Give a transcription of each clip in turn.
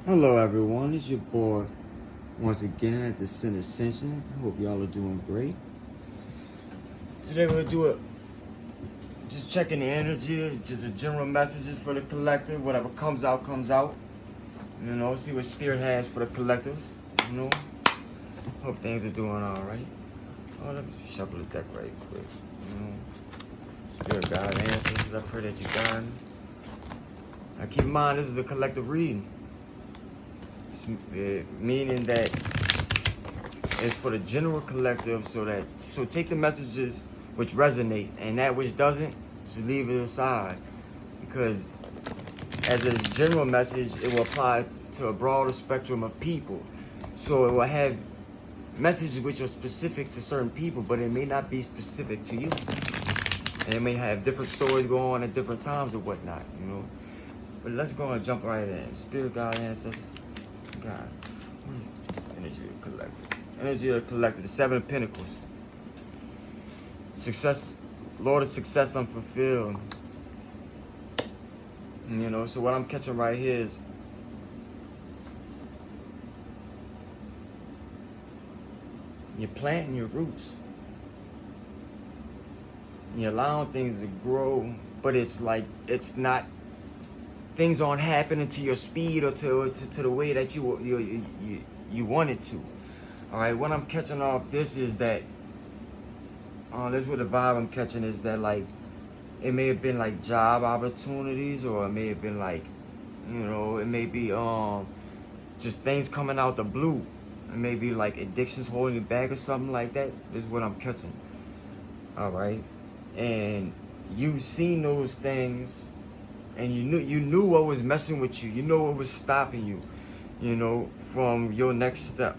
Hello everyone, it's your boy once again at the Sin Ascension. Hope y'all are doing great. Today we'll do it, just checking the energy, just a general messages for the collective. Whatever comes out, comes out. You know, see what Spirit has for the collective. You know, hope things are doing alright. Oh, let me shuffle the deck right quick. You know, Spirit guide ancestors, I pray that you guide me. Now keep in mind, this is a collective reading. Meaning that it's for the general collective, so take the messages which resonate and that which doesn't, just leave it aside, because as a general message it will apply to a broader spectrum of people. So it will have messages which are specific to certain people, but it may not be specific to you, and it may have different stories going on at different times or whatnot, you know. But let's go and jump right in. Spirit, God, ancestors, God, energy of the collective. Energy of the collective, the Seven of Pentacles. Success, Lord of success unfulfilled. You know, so what I'm catching right here is you're planting your roots. You're allowing things to grow, but it's like, it's not, things aren't happening to your speed or to the way that you want it to. All right, what I'm catching off this is that, this is what the vibe I'm catching is that, like, it may have been like job opportunities, or it may have been like, you know, it may be just things coming out the blue. It may be like addictions holding you back or something like that. This is what I'm catching. All right, and you've seen those things, and you knew what was messing with you. You know what was stopping you, you know, from your next step.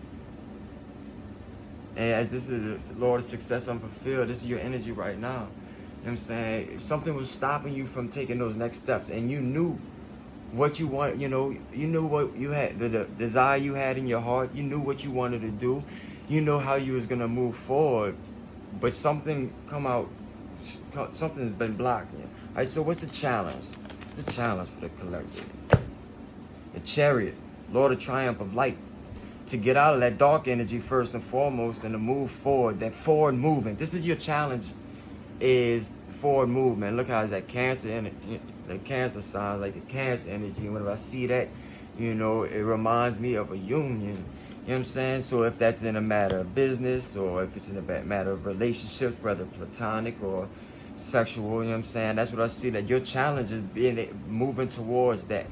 And as this is the Lord of success unfulfilled, this is your energy right now. You know what I'm saying? If something was stopping you from taking those next steps, and you knew what you wanted, you know, you knew what you had, the desire you had in your heart, you knew what you wanted to do, you know how you was gonna move forward, but something's been blocking you. All right, so what's the challenge? What's the challenge for the collective? The Chariot, Lord of triumph of light. To get out of that dark energy first and foremost, and to move forward, that forward movement. This is your challenge, is forward movement. Look how that Cancer energy, the Cancer sign, like the Cancer energy. Whenever I see that, you know, it reminds me of a union. You know what I'm saying? So if that's in a matter of business, or if it's in a matter of relationships, whether platonic or sexual, you know what I'm saying? That's what I see, that your challenge is moving towards that,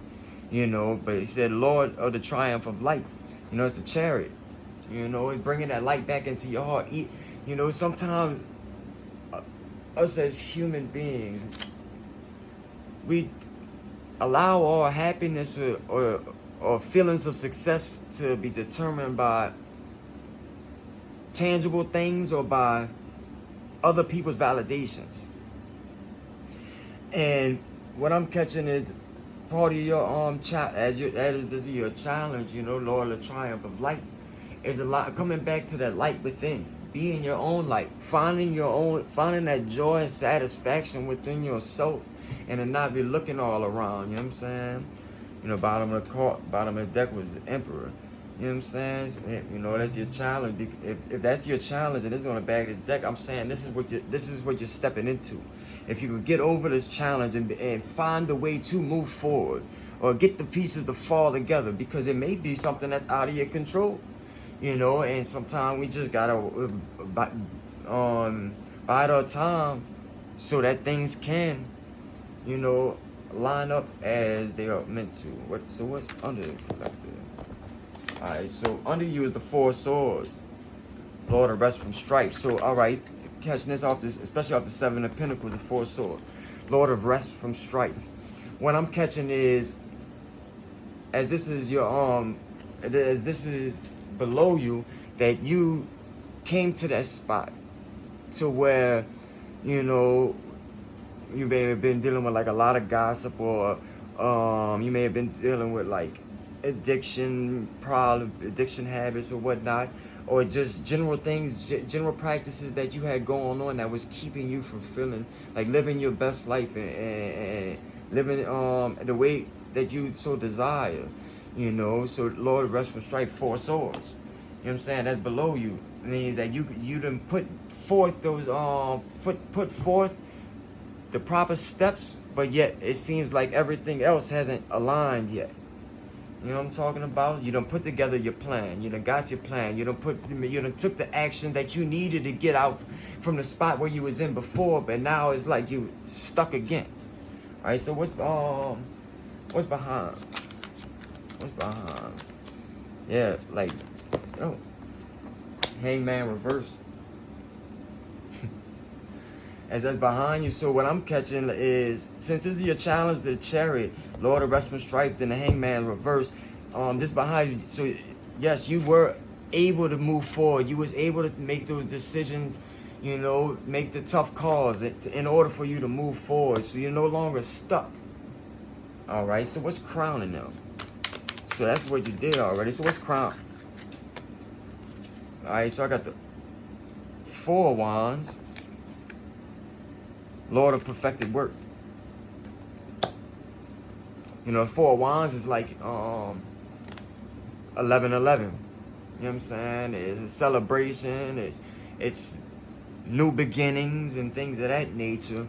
you know. But he said, Lord of the triumph of light. You know, it's a chariot. You know, it's bringing that light back into your heart. You know, sometimes us as human beings, we allow our happiness or feelings of success to be determined by tangible things or by other people's validations. And what I'm catching is part of your as your challenge, you know, Lord of the triumph of light, is a lot coming back to that light within, being your own light, finding that joy and satisfaction within yourself, and to not be looking all around. You know what I'm saying? You know, bottom of the deck was the Emperor. You know what I'm saying? So, you know, that's your challenge. If that's your challenge and it's on the back of the deck, I'm saying this is what you're stepping into. If you could get over this challenge and find a way to move forward, or get the pieces to fall together, because it may be something that's out of your control, you know. And sometimes we just gotta bide our time so that things can, you know, line up as they are meant to. So what's under the collective? Alright, so under you is the Four Swords, Lord of rest from strife. So, alright, catching this off this, especially off the Seven of Pentacles, the Four Swords, Lord of rest from strife. What I'm catching is, as this is your as this is below you, that you came to that spot to where, you know, you may have been dealing with like a lot of gossip, or you may have been dealing with like addiction habits or whatnot, or just general things, general practices that you had going on that was keeping you from feeling like living your best life and living the way that you so desire. You know, so Lord of Rest from Strife, 4 swords. You know what I'm saying? That's below you. It means that you done put forth those put forth the proper steps, but yet it seems like everything else hasn't aligned yet. You know what I'm talking about? You done put together your plan. You done got your plan. You done took the action that you needed to get out from the spot where you was in before, but now it's like you stuck again. All right, so what's behind? What's behind? Yeah, like, oh, Hangman reverse. As that's behind you. So what I'm catching is, since this is your challenge, the Chariot, Lord of Rest from Strife, then the Hangman reverse, this behind you. So yes, you were able to move forward. You was able to make those decisions, you know, make the tough calls in order for you to move forward. So you're no longer stuck. All right, so what's crowning them? So that's what you did already. So what's crown? All right, so I got the 4 wands. Lord of perfected work. You know, 4 wands is like 11:11. You know what I'm saying? It's a celebration. It's new beginnings and things of that nature.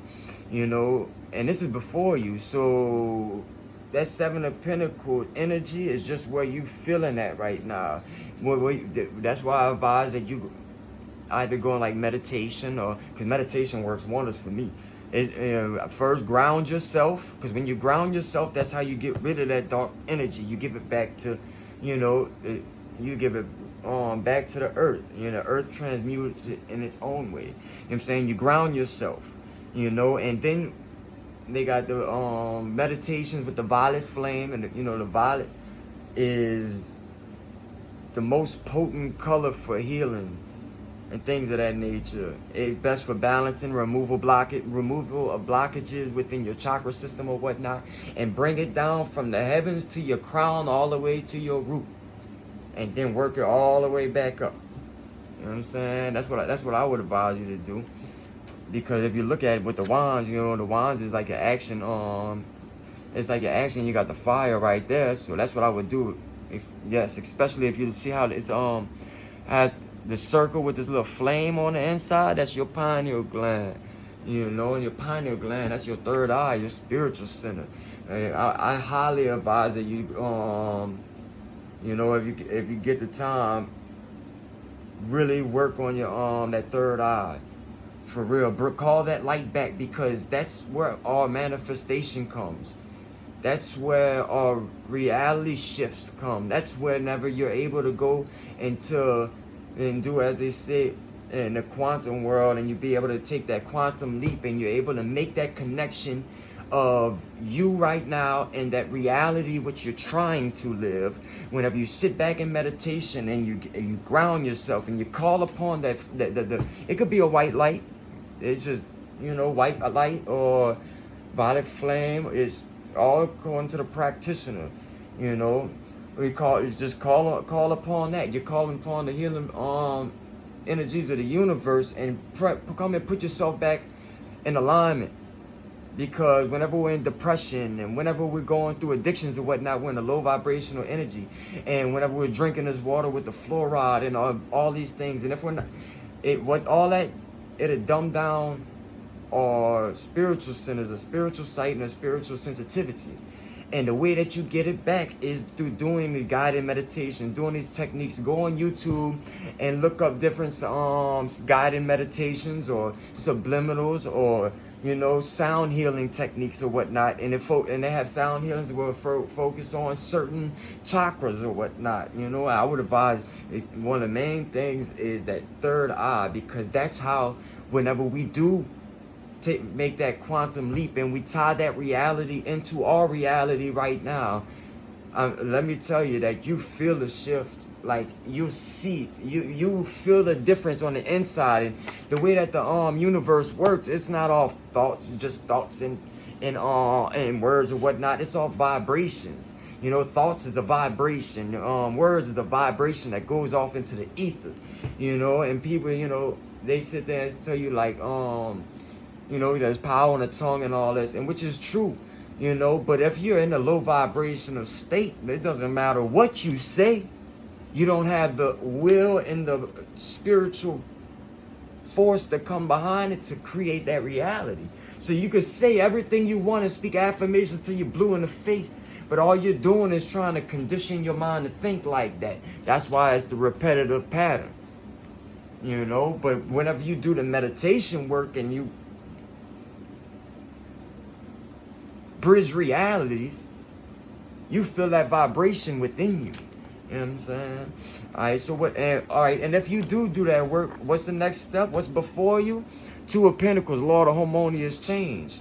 You know, and this is before you. So that 7 of Pentacles energy is just where you feeling at right now. That's why I advise that you either go in like meditation, or because meditation works wonders for me. First ground yourself, because when you ground yourself, that's how you get rid of that dark energy. You give it back to, you know, you give it back to the earth. You know, the earth transmutes it in its own way. You know what I'm saying? You ground yourself, you know, and then they got the meditations with the violet flame, and you know, the violet is the most potent color for healing and things of that nature. It's best for balancing, removal of blockages within your chakra system or whatnot, and bring it down from the heavens to your crown all the way to your root, and then work it all the way back up. You know what I'm saying? That's what I would advise you to do, because if you look at it with the wands, you know, the wands is like an action. It's like an action. You got the fire right there, so that's what I would do. Yes, especially if you see how it's has the circle with this little flame on the inside. That's your pineal gland. You know, and your pineal gland, that's your third eye, your spiritual center. I highly advise that you, you know, if you get the time, really work on your that third eye, for real. Call that light back, because that's where our manifestation comes. That's where our reality shifts come. That's whenever you're able to go into and do, as they say, in the quantum world, and you be able to take that quantum leap, and you're able to make that connection of you right now and that reality which you're trying to live. Whenever you sit back in meditation and you ground yourself and you call upon that it could be a white light. It's just, you know, white light or violet flame. It's all according to the practitioner. You know, call upon that. You're calling upon the healing energies of the universe, and come and put yourself back in alignment. Because whenever we're in depression, and whenever we're going through addictions or whatnot, we're in a low vibrational energy. And whenever we're drinking this water with the fluoride and all these things, and if we're not, it'll dumb down our spiritual centers, a spiritual sight, and a spiritual sensitivity. And the way that you get it back is through doing the guided meditation, doing these techniques. Go on YouTube and look up different guided meditations or subliminals, or, you know, sound healing techniques or whatnot. And they have sound healings that will focus on certain chakras or whatnot. You know, I would advise, one of the main things is that third eye, because that's how, whenever we do make that quantum leap and we tie that reality into our reality right now, let me tell you that you feel the shift. Like, you feel the difference on the inside. And the way that the universe works, it's not all thoughts, just thoughts and words or whatnot. It's all vibrations. You know, thoughts is a vibration. Words is a vibration that goes off into the ether. You know, and people, you know, they sit there and tell you like, you know, there's power in the tongue and all this, and which is true. You know, but if you're in a low vibrational state, it doesn't matter what you say. You don't have the will and the spiritual force to come behind it to create that reality. So you could say everything you want and speak affirmations till you're blue in the face, but all you're doing is trying to condition your mind to think like that. That's why it's the repetitive pattern. You know, but whenever you do the meditation work and you bridge realities, you feel that vibration within you. You know what I'm saying? All right, so what? All right, and if you do that work, what's the next step? What's before you? Two of Pentacles, Lord of harmonious change.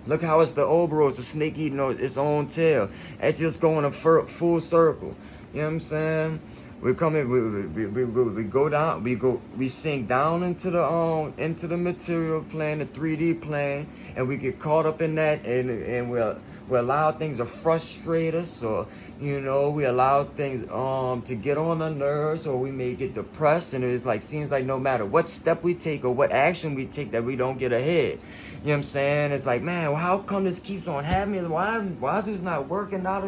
Look how it's the Ouroboros, the snake eating its own tail. It's just going a full circle. You know what I'm saying? We come in, we go down, we sink down into the material plane, the 3D plane, and we get caught up in that, and we allow things to frustrate us, or you know, we allow things to get on our nerves, or we may get depressed, and it's like seems like no matter what step we take or what action we take that we don't get ahead. You know what I'm saying? It's like, man, well, how come this keeps on happening? Why is this not working out?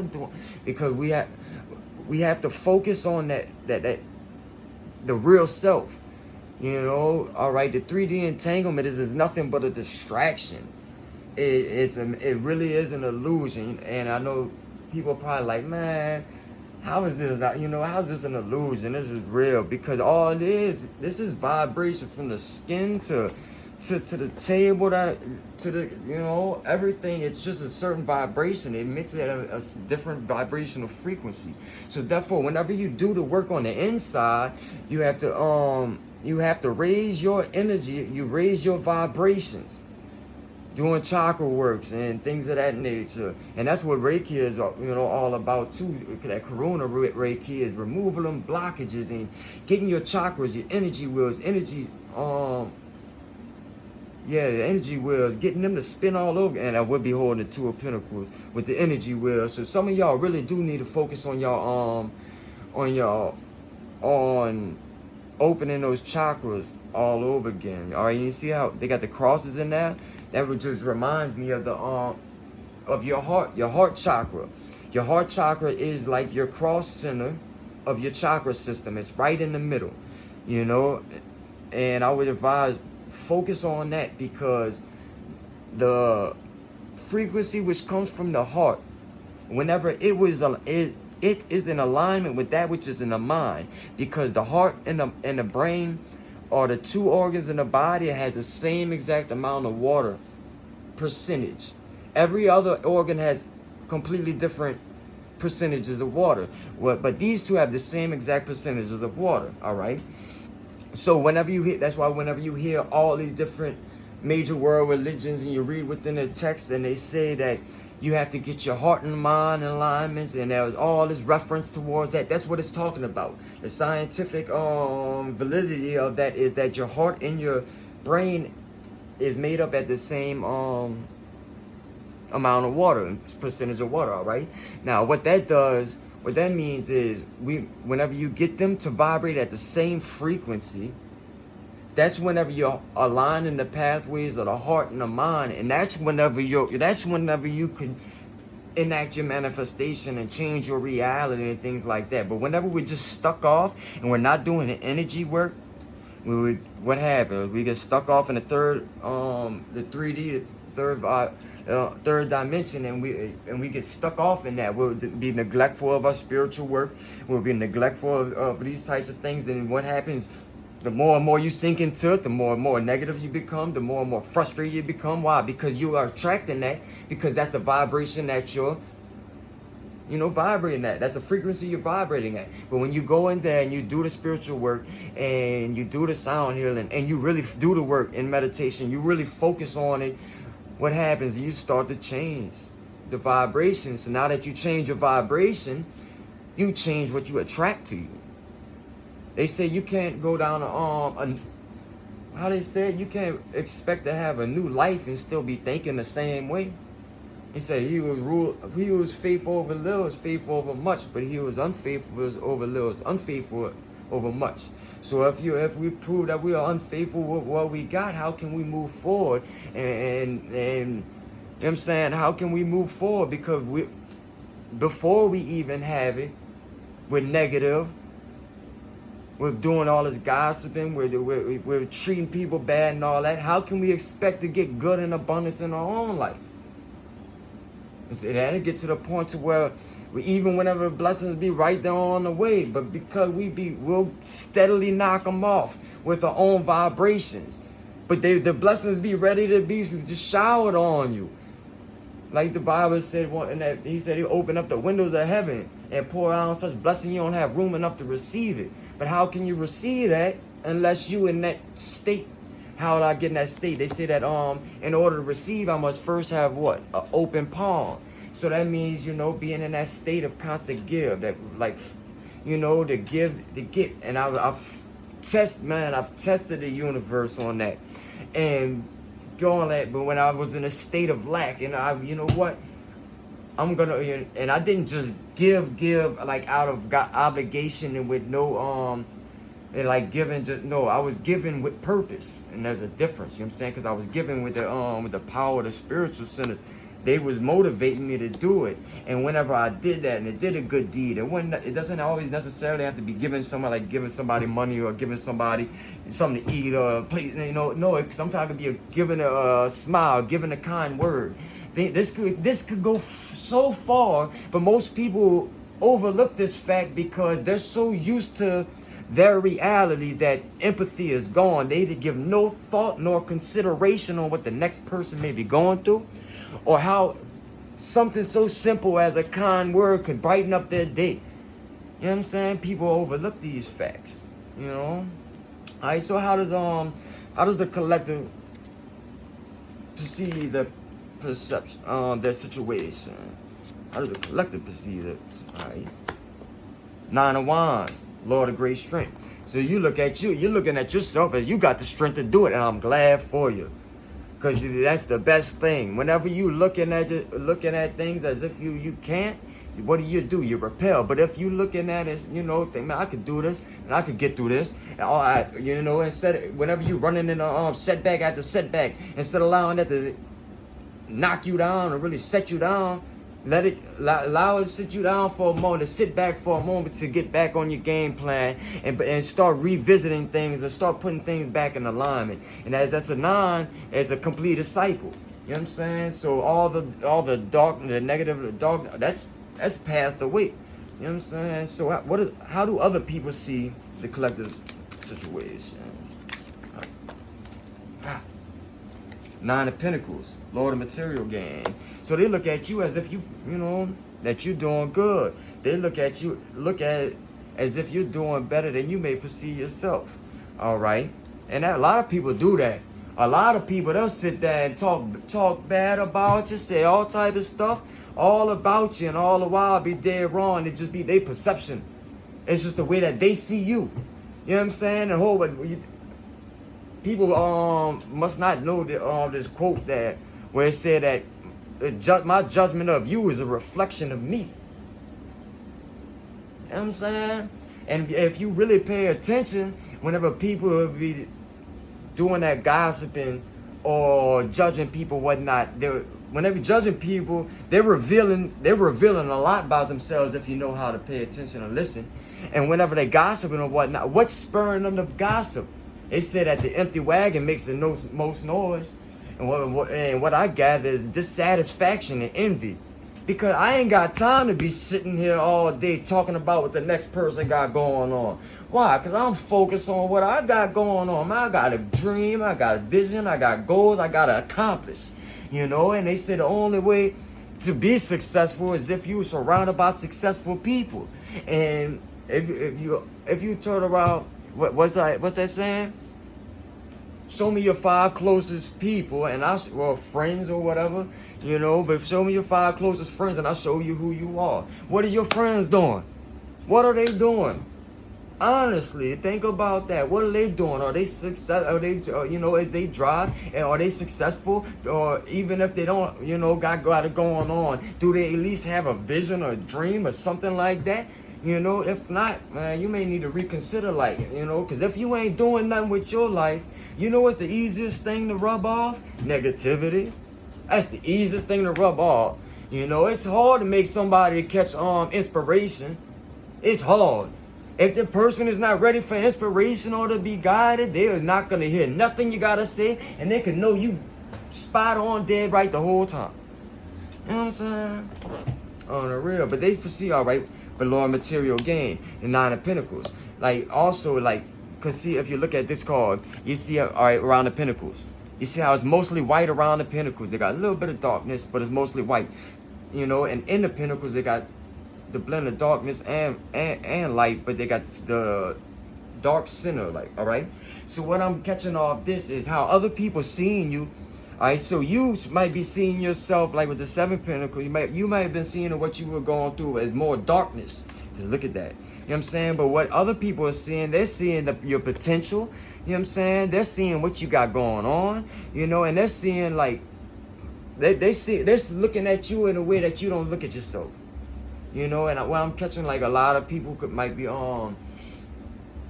Because we have to focus on that the real self. You know, all right, the 3D entanglement is nothing but a distraction. It really is an illusion. And I know people are probably like, man, how is this not, you know, how is this an illusion? This is real, because all it is, this is vibration from the skin to the table, to the, you know, everything. It's just a certain vibration. It emits at a different vibrational frequency. So therefore, whenever you do the work on the inside, you have to raise your energy. You raise your vibrations, doing chakra works and things of that nature. And that's what Reiki is, you know, all about too. That Corona Reiki is removing them blockages and getting your chakras, your energy wheels, the energy wheels, getting them to spin all over. And I would be holding the Two of Pentacles with the energy wheels. So some of y'all really do need to focus on y'all, on opening those chakras all over again. All right, you see how they got the crosses in there? That just reminds me of the of your heart chakra. Your heart chakra is like your cross center of your chakra system. It's right in the middle, you know. And I would advise focus on that, because the frequency which comes from the heart, whenever it is in alignment with that which is in the mind, because the heart and the brain are the two organs in the body. It has the same exact amount of water percentage. Every other organ has completely different percentages of water, but these two have the same exact percentages of water. All right. So whenever you hear, that's why whenever you hear all these different major world religions and you read within the text and they say that you have to get your heart and mind in alignments, and there's all this reference towards that, that's what it's talking about. The scientific validity of that is that your heart and your brain is made up at the same amount of water, percentage of water. All right. Now what that means is whenever you get them to vibrate at the same frequency, that's whenever you're aligning the pathways of the heart and the mind, and that's whenever you can enact your manifestation and change your reality and things like that. But whenever we're just stuck off and we're not doing the energy work, what happens? We get stuck off in the third, the 3D, third dimension, and we get stuck off in that. We'll be neglectful of our spiritual work. We'll be neglectful of these types of things. And what happens? The more and more you sink into it, the more and more negative you become, the more and more frustrated you become. Why? Because you are attracting that, because that's the vibration that you're, vibrating at. That's the frequency you're vibrating at. But when you go in there and you do the spiritual work and you do the sound healing and you really do the work in meditation, you really focus on it, what happens? You start to change the vibration. So now that you change your vibration, you change what you attract to you. They say you can't go down how they said you can't expect to have a new life and still be thinking the same way. He said he was faithful over little is faithful over much, but he was unfaithful over little is unfaithful over much. So if we prove that we are unfaithful with what we got, how can we move forward and what I'm saying? How can we move forward? Because before we even have it, we're negative. We're doing all this gossiping. We're treating people bad and all that. How can we expect to get good and abundance in our own life? It get to the point to where even whenever the blessings be right there on the way, but because we'll steadily knock them off with our own vibrations. But the blessings be ready to be just showered on you. Like the Bible said, he said he'll open up the windows of heaven and pour out such blessing you don't have room enough to receive it. But how can you receive that unless you in that state? How would I get in that state? They say that in order to receive, I must first have what? An open palm. So that means, being in that state of constant give. That to give, to get. And I've tested the universe on that. And going that, but when I was in a state of lack, and I'm gonna, and I didn't just give like out of obligation and with no and like giving I was giving with purpose, and there's a difference. You know what I'm saying? Because I was giving with the power of the spiritual center. They was motivating me to do it, and whenever I did that and it did a good deed, it doesn't always necessarily have to be giving somebody money or giving somebody something to eat or a plate. No, sometimes it could be giving a smile, giving a kind word. This could go so far, but most people overlook this fact because they're so used to their reality that empathy is gone. They give no thought nor consideration on what the next person may be going through, or how something so simple as a kind word could brighten up their day. You know what I'm saying? People overlook these facts. All right. So how does the collective perceive the perception, their situation? How does the collective perceive it? All right. Nine of Wands, Lord of great strength. So you're looking at yourself as you got the strength to do it, and I'm glad for you. Because that's the best thing. Whenever you looking at things as if you can't, what do? You repel. But if you looking at it, think, man, I could do this and I could get through this. And whenever you running into setback after setback, instead of allowing that to knock you down or really set you down, allow it to sit you down for a moment, to sit back for a moment, to get back on your game plan and start revisiting things and start putting things back in alignment. And that's a 9, as a completed cycle. You know what I'm saying? So all the dark, the negative, the dark, that's passed away. You know what I'm saying? So how do other people see the collective situation? 9 of Pentacles, Lord of material gain. So they look at you as if that you're doing good. They look at it as if you're doing better than you may perceive yourself. All right? And a lot of people do that. A lot of people, they'll sit there and talk bad about you, say all type of stuff, all about you, and all the while be dead wrong. It just be their perception. It's just the way that they see you. You know what I'm saying? And people must not know this quote where it said that my judgment of you is a reflection of me. You know what I'm saying? And if you really pay attention, whenever people will be doing that gossiping or judging people, whatnot, whenever judging people, they're revealing a lot about themselves if you know how to pay attention and listen. And whenever they gossiping or whatnot, what's spurring them to gossip? They said that the empty wagon makes the most noise. And what I gather is dissatisfaction and envy. Because I ain't got time to be sitting here all day talking about what the next person got going on. Why? Because I'm focused on what I got going on. I got a dream, I got a vision, I got goals, I got to accomplish. And they say the only way to be successful is if you're surrounded by successful people. And if you turn around, what's that saying? Show me your 5 closest people, and friends or whatever, but show me your 5 closest friends and I'll show you who you are. What are your friends doing? What are they doing? Honestly, think about that. What are they doing? Are they success? Are they, as they drive, and are they successful? Or even if they don't, got it going on, do they at least have a vision or a dream or something like that? If not, man, you may need to reconsider, because if you ain't doing nothing with your life, what's the easiest thing to rub off? Negativity. That's the easiest thing to rub off. You know, it's hard to make somebody catch inspiration. It's hard. If the person is not ready for inspiration or to be guided, they are not going to hear nothing you got to say, and they can know you spot on dead right the whole time. You know what I'm saying? On the real. But they foresee, all right, below material gain, the Nine of Pentacles. Like, also, like, because see, if you look at this card, you see, all right, around the Pentacles. You see how it's mostly white around the Pentacles. They got a little bit of darkness, but it's mostly white. You know, and in the Pentacles, they got the blend of darkness and light, but they got the dark center, like, all right? So what I'm catching off this is how other people seeing you. All right, so you might be seeing yourself like with the Seven Pentacles. You might have been seeing what you were going through as more darkness. Just look at that. You know what I'm saying? But what other people are seeing, they're seeing your potential. You know what I'm saying? They're seeing what you got going on. You know, and they're seeing like they're looking at you in a way that you don't look at yourself. You know, and what I'm catching, like a lot of people might be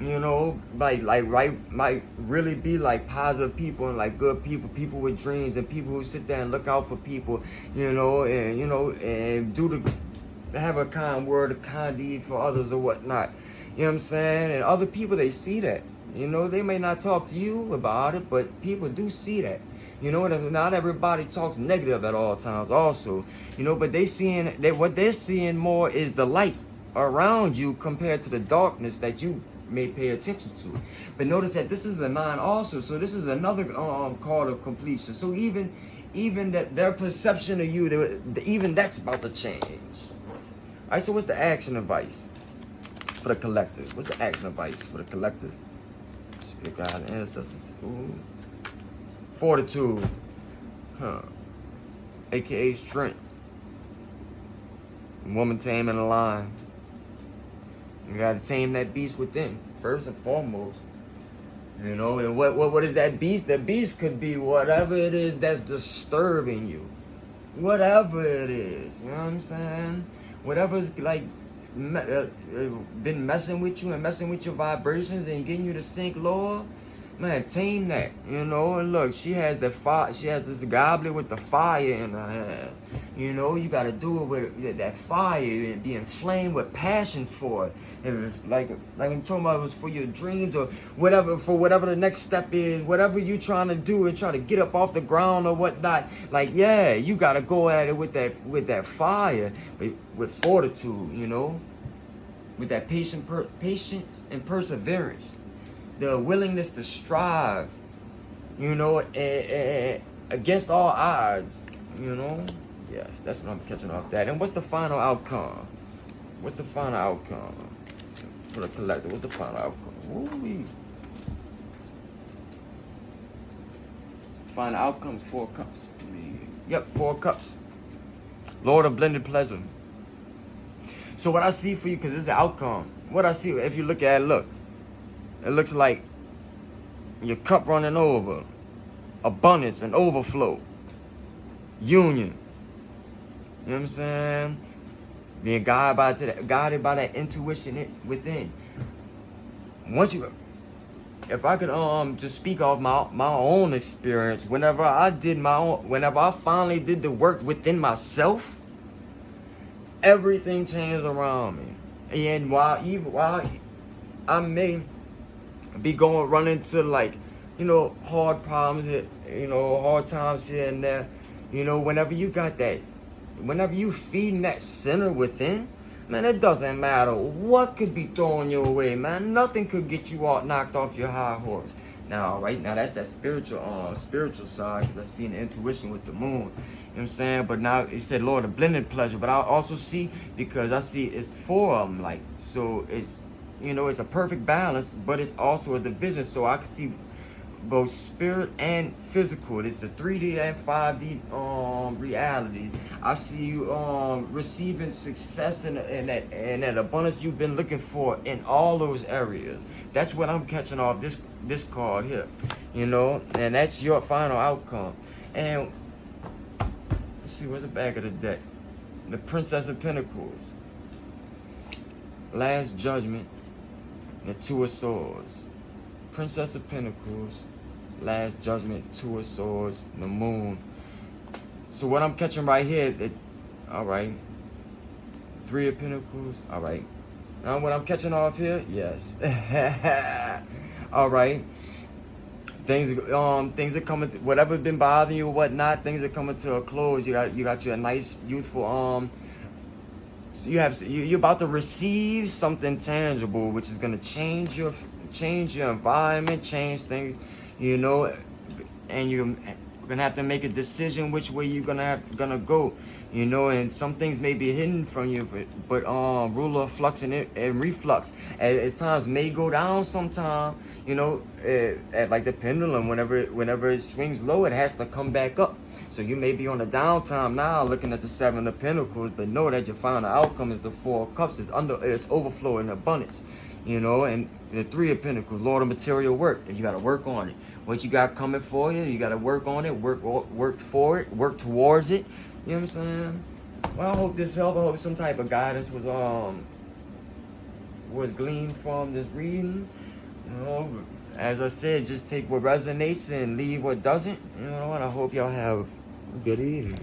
you know, might really be like positive people and like good people with dreams, and people who sit there and look out for people, you know, and have a kind word, a kind deed for others or whatnot. You know what I'm saying? And other people, they see that. You know, they may not talk to you about it, but people do see that. You know, not everybody talks negative at all times also. You know, but what they're seeing more is the light around you compared to the darkness that you may pay attention to. But notice that this is a 9 also, so this is another card of completion. So even that their perception of you, even that's about to change. All right, so what's the action advice for the collective? What's the action advice for the collective? Spirit guide and ancestors. Ooh. Fortitude, aka strength. Woman taming a lion. You gotta tame that beast within, first and foremost. You know, and what is that beast? The beast could be whatever it is that's disturbing you. Whatever it is, you know what I'm saying? Whatever's like been messing with you and messing with your vibrations and getting you to sink lower. Man, tame that, you know. And look, she has the fire. She has this goblet with the fire in her hands. You know, you got to do it with that fire and be inflamed with passion for it. If it's like I'm talking about, it was for your dreams or whatever, for whatever the next step is, whatever you trying to do and try to get up off the ground or whatnot. Like, yeah, you got to go at it with that fire, with fortitude, you know, with that patience and perseverance. The willingness to strive, you know, against all odds, you know. Yes, that's what I'm catching off that. And what's the final outcome? What's the final outcome for the collective? What's the final outcome? Woo-wee. Final outcome, 4 cups. Yep, 4 cups. Lord of blended pleasure. So what I see for you, because this is the outcome. What I see, if you look at it, look. It looks like your cup running over, abundance and overflow, union. You know what I'm saying? Being guided by that intuition within. If I could just speak off my own experience, whenever I finally did the work within myself, everything changed around me. And while I may be running to like, you know, hard problems, you know, hard times here and there, you know, whenever you feeding that center within, man, it doesn't matter what could be thrown your way, man. Nothing could get you all knocked off your high horse. Now, right now, that's that spiritual side, because I see the intuition with the moon. You know what I'm saying? But now it said Lord of blended pleasure, but I also see, because I see it's 4 of them, like, so it's, you know, it's a perfect balance, but it's also a division. So I can see both spirit and physical. It's a 3D and 5D reality. I see you receiving success and that abundance you've been looking for in all those areas. That's what I'm catching off this card here. You know, and that's your final outcome. And let's see, what's the back of the deck? The Princess of Pentacles. Last Judgment. The 2 of Swords. Princess of Pentacles, Last Judgment, 2 of Swords, the Moon. So what I'm catching right here, all right. Three of Pentacles, all right. Now what I'm catching off here, yes. All right. Things are coming to, whatever's been bothering you or whatnot, things are coming to a close. You got your nice, youthful, you're about to receive something tangible, which is gonna change your environment, change things, you know, and you're gonna have to make a decision which way you're gonna go, you know, and some things may be hidden from you, but ruler of flux and reflux at times may go down sometime, you know, at like the pendulum, whenever it swings low, it has to come back up. So you may be on a downtime now looking at the Seven of Pentacles, but know that your final outcome is the Four of Cups. It's overflow and abundance, you know, and the Three of Pentacles, Lord of material work. And you got to work on it. What you got coming for you, you got to work on it, work for it, work towards it. You know what I'm saying? Well, I hope this helped. I hope some type of guidance was gleaned from this reading. You know, as I said, just take what resonates and leave what doesn't. You know, and I hope y'all have a good evening.